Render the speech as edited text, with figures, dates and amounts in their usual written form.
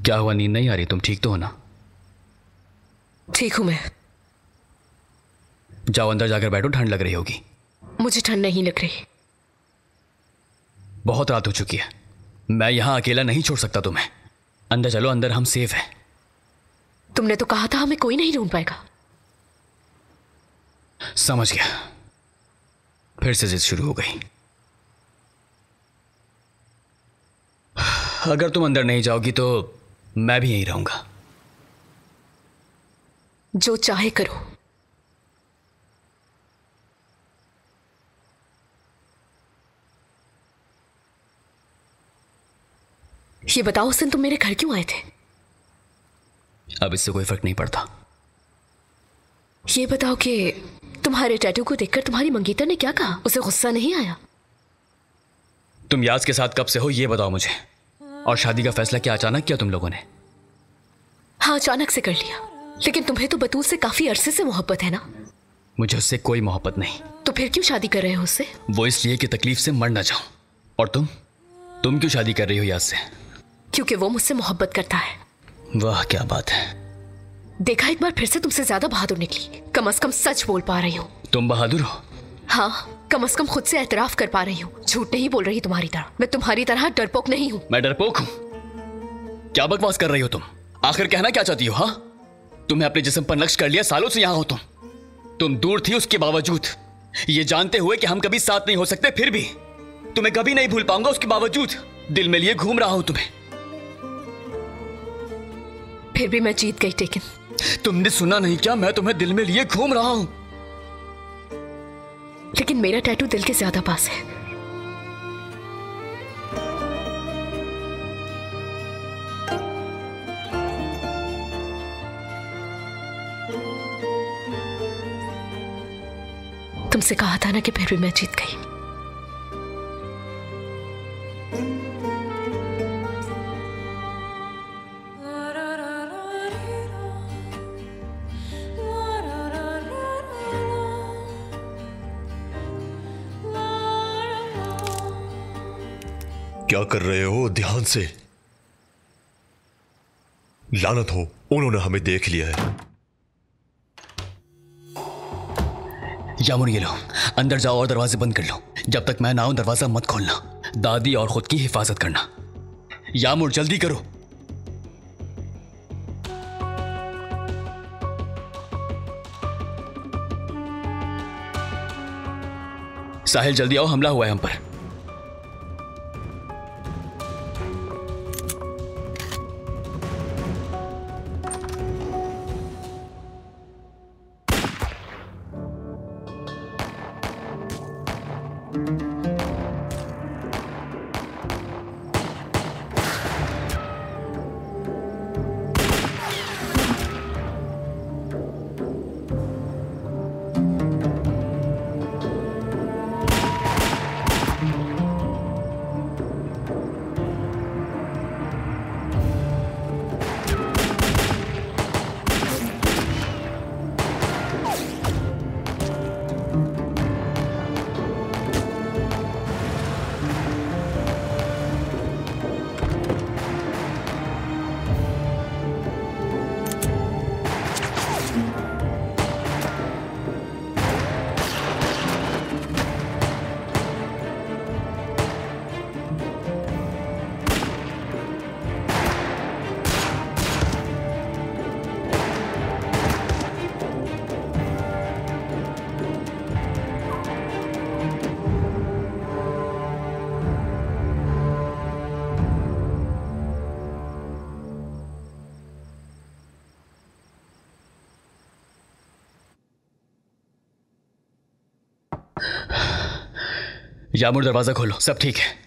क्या हुआ, नींद नहीं आ रही? तुम ठीक तो हो ना? ठीक हूं मैं। जाओ अंदर जाकर बैठो, ठंड लग रही होगी। मुझे ठंड नहीं लग रही। बहुत रात हो चुकी है, मैं यहां अकेला नहीं छोड़ सकता तुम्हें। अंदर चलो, अंदर हम सेफ हैं। तुमने तो कहा था हमें कोई नहीं ढूंढ पाएगा। समझ गया, फिर से जिद शुरू हो गई। अगर तुम अंदर नहीं जाओगी तो मैं भी यहीं रहूंगा। जो चाहे करो। ये बताओ सिन, तुम मेरे घर क्यों आए थे? अब इससे कोई फर्क नहीं पड़ता। ये बताओ कि तुम्हारे टैटू को देखकर तुम्हारी मंगेतर ने क्या कहा? उसे गुस्सा नहीं आया? तुम याज के साथ कब से हो ये बताओ मुझे। और शादी का फैसला क्या अचानक किया तुम लोगों ने? हाँ, अचानक से कर लिया। लेकिन तुम्हें तो बतूल से काफी अरसे से मोहब्बत है ना? मुझे उससे कोई मोहब्बत नहीं। तो फिर क्यों शादी कर रहे हो उससे? वो इसलिए कि तकलीफ से मर ना जाऊं। और तुम क्यों शादी कर रही हो याज से? क्योंकि वो मुझसे मोहब्बत करता है। वाह क्या बात है। देखा, एक बार फिर से तुमसे ज्यादा बहादुर निकली। कम से कम सच बोल पा रही हूँ। तुम बहादुर हो? हाँ, कम से कम खुद से एतराफ कर पा रही हूँ। झूठ नहीं बोल रही तुम्हारी तरह। मैं तुम्हारी तरह डरपोक नहीं हूँ। मैं डरपोक हूँ? क्या बकवास कर रही हो तुम? आखिर कहना क्या चाहती हो? हाँ, तुम्हें अपने जिस्म पर नक्श कर लिया, सालों से यहां हो तुम दूर थी, उसके बावजूद ये जानते हुए कि हम कभी साथ नहीं हो सकते, फिर भी तुम्हें कभी नहीं भूल पाऊंगा। उसके बावजूद दिल में लिए घूम रहा हूं तुम्हें। फिर भी मैं जीत गई। टेकन, तुमने सुना नहीं क्या? मैं तुम्हें दिल में लिए घूम रहा हूं। लेकिन मेरा टैटू दिल के ज्यादा पास है। तुमसे कहा था ना कि फिर भी मैं जीत गई। क्या कर रहे हो? ध्यान से। लानत हो, उन्होंने हमें देख लिया है। यामुर ये लो, अंदर जाओ और दरवाजे बंद कर लो। जब तक मैं ना आऊं दरवाजा मत खोलना। दादी और खुद की हिफाजत करना। यामुर जल्दी करो। साहिल जल्दी आओ, हमला हुआ है हम पर। यामुर दरवाजा खोलो, सब ठीक है।